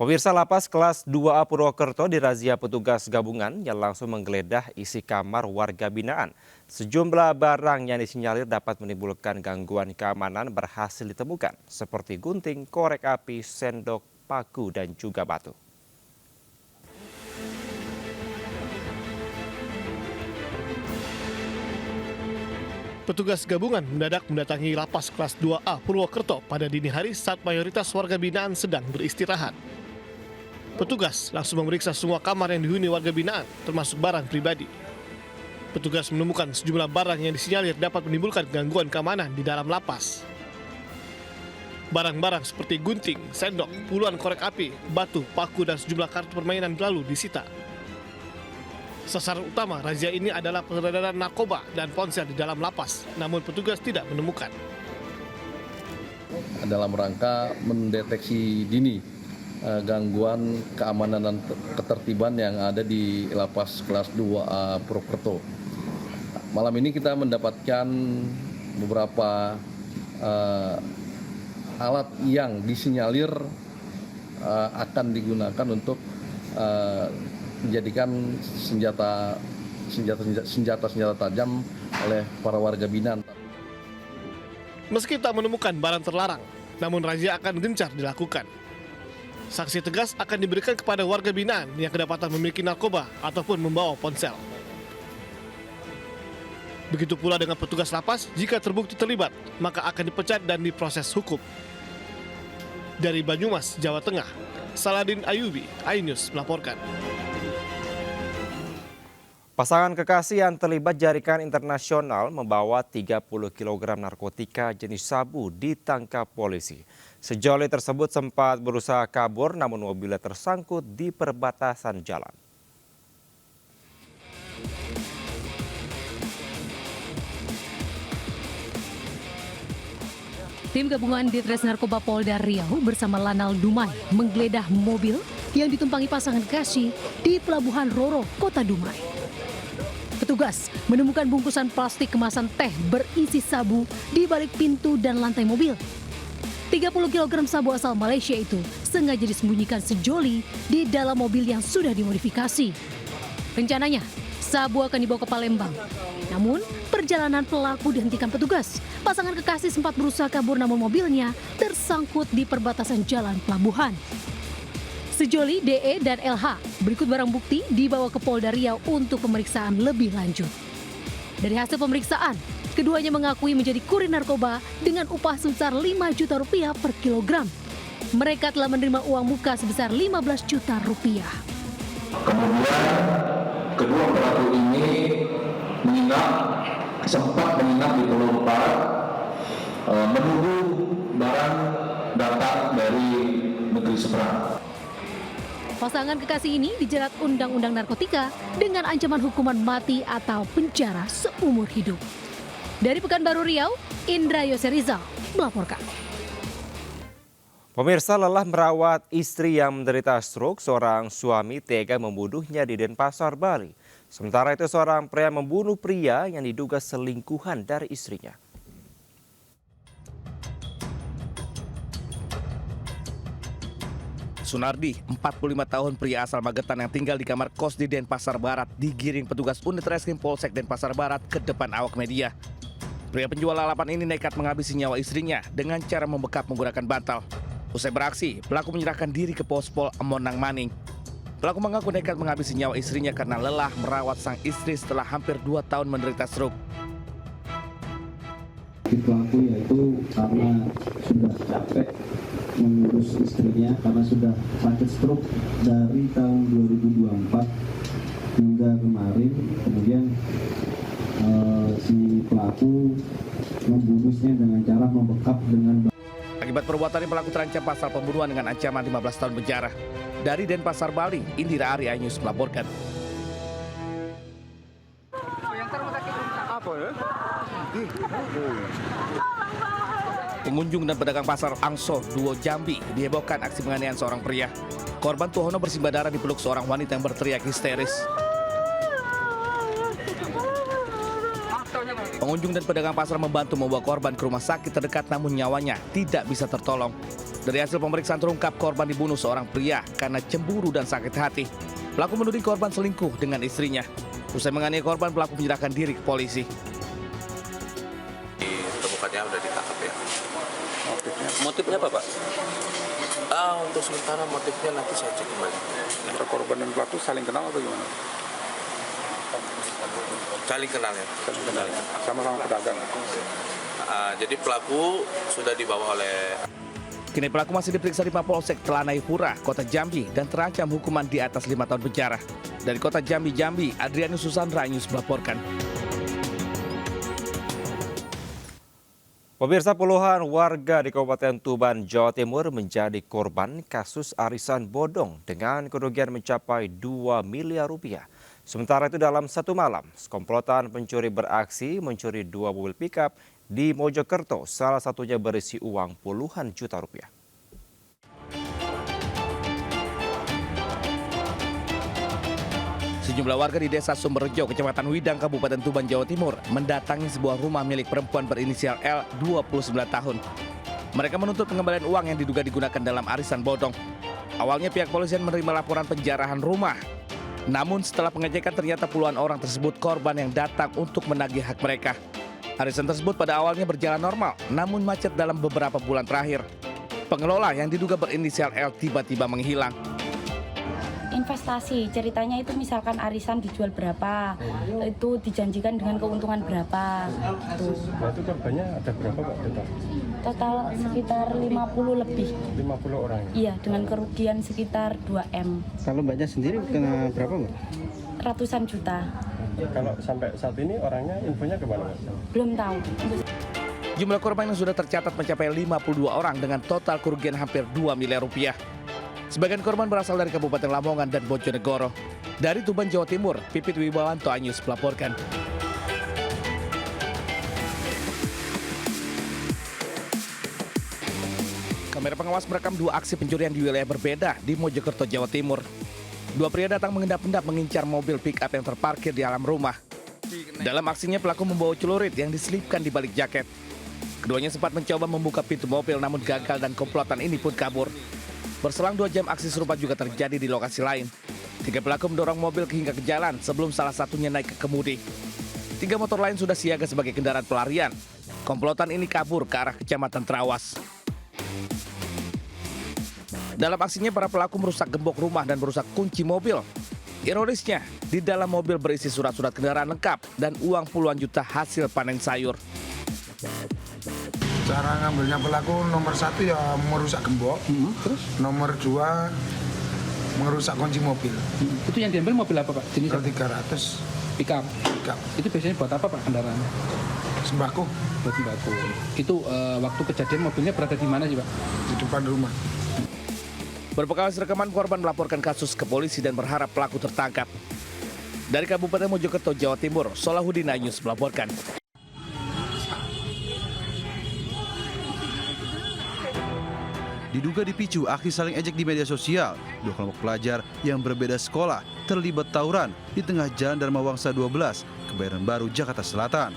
Pemirsa, lapas kelas 2A Purwokerto dirazia petugas gabungan yang langsung menggeledah isi kamar warga binaan. Sejumlah barang yang disinyalir dapat menimbulkan gangguan keamanan berhasil ditemukan, seperti gunting, korek api, sendok, paku, dan juga batu. Petugas gabungan mendadak mendatangi lapas kelas 2A Purwokerto pada dini hari saat mayoritas warga binaan sedang beristirahat. Petugas langsung memeriksa semua kamar yang dihuni warga binaan, termasuk barang pribadi. Petugas menemukan sejumlah barang yang disinyalir dapat menimbulkan gangguan keamanan di dalam lapas. Barang-barang seperti gunting, sendok, puluhan korek api, batu, paku, dan sejumlah kartu permainan lalu disita. Sasaran utama razia ini adalah peredaran narkoba dan ponsel di dalam lapas, namun petugas tidak menemukan. Dalam rangka mendeteksi dini gangguan keamanan dan ketertiban yang ada di lapas kelas 2A Purwokerto. Malam ini kita mendapatkan beberapa alat yang disinyalir akan digunakan untuk menjadikan senjata tajam oleh para warga binaan. Meski tak menemukan barang terlarang, namun razia akan gencar dilakukan. Sanksi tegas akan diberikan kepada warga binaan yang kedapatan memiliki narkoba ataupun membawa ponsel. Begitu pula dengan petugas lapas, jika terbukti terlibat, maka akan dipecat dan diproses hukum. Dari Banyumas, Jawa Tengah, Saladin Ayubi, iNews melaporkan. Pasangan kekasih yang terlibat jaringan internasional membawa 30 kg narkotika jenis sabu ditangkap polisi. Sejoli tersebut sempat berusaha kabur namun mobilnya tersangkut di perbatasan jalan. Tim gabungan Ditres Narkoba Polda Riau bersama Lanal Dumai menggeledah mobil yang ditumpangi pasangan kekasih di Pelabuhan Roro, Kota Dumai. Petugas menemukan bungkusan plastik kemasan teh berisi sabu di balik pintu dan lantai mobil. 30 kg sabu asal Malaysia itu sengaja disembunyikan sejoli di dalam mobil yang sudah dimodifikasi. Rencananya, sabu akan dibawa ke Palembang. Namun, perjalanan pelaku dihentikan petugas. Pasangan kekasih sempat berusaha kabur namun mobilnya tersangkut di perbatasan jalan pelabuhan. Sejoli, DE, dan LH berikut barang bukti dibawa ke Polda Riau untuk pemeriksaan lebih lanjut. Dari hasil pemeriksaan, keduanya mengakui menjadi kurir narkoba dengan upah sebesar 5 juta rupiah per kilogram. Mereka telah menerima uang muka sebesar 15 juta rupiah. Kemudian kedua pelaku ini sempat menginap di Pulau Barat, menunggu barang datang dari negeri seberang. Pasangan kekasih ini dijerat Undang-Undang Narkotika dengan ancaman hukuman mati atau penjara seumur hidup. Dari Pekanbaru Riau, Indra Yoserizal melaporkan. Pemirsa, lelah merawat istri yang menderita stroke, seorang suami tega membunuhnya di Denpasar, Bali. Sementara itu seorang pria membunuh pria yang diduga selingkuhan dari istrinya. Sunardi, 45 tahun pria asal Magetan yang tinggal di kamar kos di Denpasar Barat, digiring petugas unit reskrim Polsek Denpasar Barat ke depan awak media. Pria penjual lalapan ini nekat menghabisi nyawa istrinya dengan cara membekap menggunakan bantal. Usai beraksi, pelaku menyerahkan diri ke Pospol Monang Maning. Pelaku mengaku nekat menghabisi nyawa istrinya karena lelah merawat sang istri setelah hampir 2 tahun menderita stroke. Pelaku yaitu karena sudah capek mengurus istrinya karena sudah sakit stroke dari tahun 2024 hingga kemarin. Kemudian si pelaku membunuhnya dengan cara membekap dengan. Akibat perbuatannya pelaku terancam pasal pembunuhan dengan ancaman 15 tahun penjara. Dari Denpasar, Bali, Indira Ari, iNews melaporkan. Pengunjung dan pedagang pasar Angso, Duo Jambi dihebohkan aksi penganiayaan seorang pria. Korban Tuhono bersimbah darah dipeluk seorang wanita yang berteriak histeris. Pengunjung dan pedagang pasar membantu membawa korban ke rumah sakit terdekat namun nyawanya tidak bisa tertolong. Dari hasil pemeriksaan terungkap korban dibunuh seorang pria karena cemburu dan sakit hati. Pelaku menuding korban selingkuh dengan istrinya. Usai menganiaya korban, pelaku menyerahkan diri ke polisi. Ditemukannya udah ditangkap ya. Motifnya apa, Pak? Untuk sementara motifnya nanti saya cek kembali. Antara korban dan pelaku saling kenal atau gimana? Saling kenal ya. Saling kenal. Sama-sama pedagang. Jadi pelaku sudah dibawa oleh. Kini pelaku masih diperiksa di Mapolsek Telanai-Pura, Kota Jambi, dan terancam hukuman di atas 5 tahun penjara. Dari Kota Jambi, Adrianus Susandra News melaporkan. Pemirsa, puluhan warga di Kabupaten Tuban, Jawa Timur menjadi korban kasus arisan bodong dengan kerugian mencapai 2 miliar rupiah. Sementara itu dalam satu malam, komplotan pencuri beraksi mencuri 2 mobil pickup di Mojokerto, salah satunya berisi uang puluhan juta rupiah. Sejumlah warga di Desa Sumberjo, Kecamatan Widang, Kabupaten Tuban, Jawa Timur, mendatangi sebuah rumah milik perempuan berinisial L, 29 tahun. Mereka menuntut pengembalian uang yang diduga digunakan dalam arisan bodong. Awalnya pihak polisian menerima laporan penjarahan rumah. Namun setelah pengecekan ternyata puluhan orang tersebut korban yang datang untuk menagih hak mereka. Arisan tersebut pada awalnya berjalan normal, namun macet dalam beberapa bulan terakhir. Pengelola yang diduga berinisial L tiba-tiba menghilang. Investasi, ceritanya itu misalkan arisan dijual berapa, itu dijanjikan dengan keuntungan berapa. Itu korbannya ada berapa, Pak? Total sekitar 50 lebih. 50 orang. Iya, dengan kerugian sekitar 2M. Kalau Mbaknya sendiri kena berapa, Mbak? Ratusan juta. Kalau sampai saat ini orangnya infonya kemana, Pak? Belum tahu. Jumlah korban yang sudah tercatat mencapai 52 orang dengan total kerugian hampir 2 miliar rupiah. Sebagian korban berasal dari Kabupaten Lamongan dan Bojonegoro. Dari Tuban, Jawa Timur, Pipit Wibawanto Anyus melaporkan. Kamera pengawas merekam 2 aksi pencurian di wilayah berbeda di Mojokerto, Jawa Timur. 2 pria datang mengendap-endap mengincar mobil pick-up yang terparkir di alam rumah. Dalam aksinya pelaku membawa celurit yang diselipkan di balik jaket. Keduanya sempat mencoba membuka pintu mobil namun gagal dan komplotan ini pun kabur. Berselang 2 jam aksi serupa juga terjadi di lokasi lain. 3 pelaku mendorong mobil hingga ke jalan sebelum salah satunya naik ke kemudi. 3 motor lain sudah siaga sebagai kendaraan pelarian. Komplotan ini kabur ke arah Kecamatan Trawas. Dalam aksinya para pelaku merusak gembok rumah dan merusak kunci mobil. Ironisnya, di dalam mobil berisi surat-surat kendaraan lengkap dan uang puluhan juta hasil panen sayur. Cara ngambilnya pelaku nomor 1 ya merusak gembok, terus nomor 2 merusak kunci mobil. Itu yang diambil mobil apa, Pak? Jenis 300 pickup. Itu biasanya buat apa, Pak, kendaraannya? Sembako. Buat sembako. Itu waktu kejadian mobilnya berada di mana sih, Pak? Di depan rumah. Berbekas rekaman, korban melaporkan kasus ke polisi dan berharap pelaku tertangkap. Dari Kabupaten Mojokerto, Jawa Timur, Solahuddin Anyus melaporkan. Diduga dipicu aksi saling ejek di media sosial, 2 kelompok pelajar yang berbeda sekolah terlibat tawuran di tengah Jalan Dharma Wangsa 12, Kebayoran Baru, Jakarta Selatan.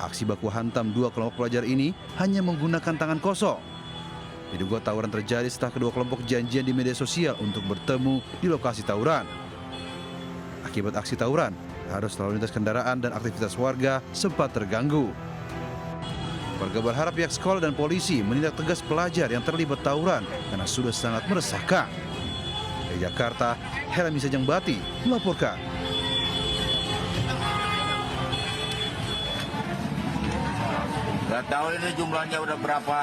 Aksi baku hantam 2 kelompok pelajar ini hanya menggunakan tangan kosong. Diduga tawuran terjadi setelah kedua kelompok janjian di media sosial untuk bertemu di lokasi tawuran. Akibat aksi tawuran, arus lalu lintas kendaraan dan aktivitas warga sempat terganggu. Warga berharap pihak sekolah dan polisi menindak tegas pelajar yang terlibat tawuran karena sudah sangat meresahkan. Dari Jakarta, Helmi Sajangbati melaporkan. Nggak tahu ini jumlahnya udah berapa.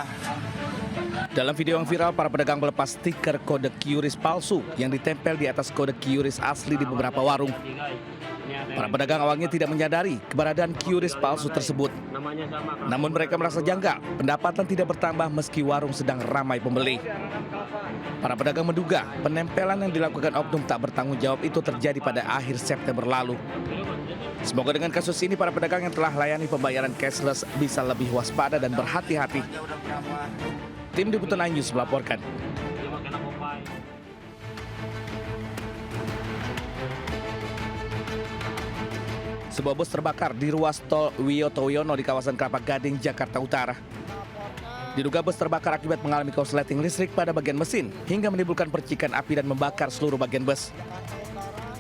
Dalam video yang viral, para pedagang melepas stiker kode QRIS palsu yang ditempel di atas kode QRIS asli di beberapa warung. Para pedagang awalnya tidak menyadari keberadaan QRIS palsu tersebut. Namun mereka merasa janggal, pendapatan tidak bertambah meski warung sedang ramai pembeli. Para pedagang menduga penempelan yang dilakukan oknum tak bertanggung jawab itu terjadi pada akhir September lalu. Semoga dengan kasus ini para pedagang yang telah layani pembayaran cashless bisa lebih waspada dan berhati-hati. Tim Liputan News melaporkan. Sebuah bus terbakar di ruas tol Wiyoto Wiono di kawasan Kelapa Gading, Jakarta Utara. Diduga bus terbakar akibat mengalami korsleting listrik pada bagian mesin hingga menimbulkan percikan api dan membakar seluruh bagian bus.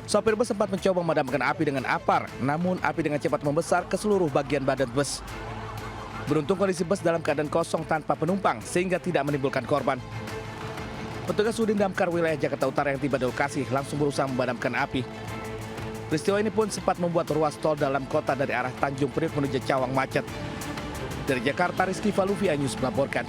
Sopir bus sempat mencoba memadamkan api dengan apar, namun api dengan cepat membesar ke seluruh bagian badan bus. Beruntung kondisi bus dalam keadaan kosong tanpa penumpang sehingga tidak menimbulkan korban. Petugas Sudin Damkar wilayah Jakarta Utara yang tiba di lokasi langsung berusaha memadamkan api. Peristiwa ini pun sempat membuat ruas tol dalam kota dari arah Tanjung Priok menuju Cawang macet. Dari Jakarta, Rizky Faluvi, News melaporkan.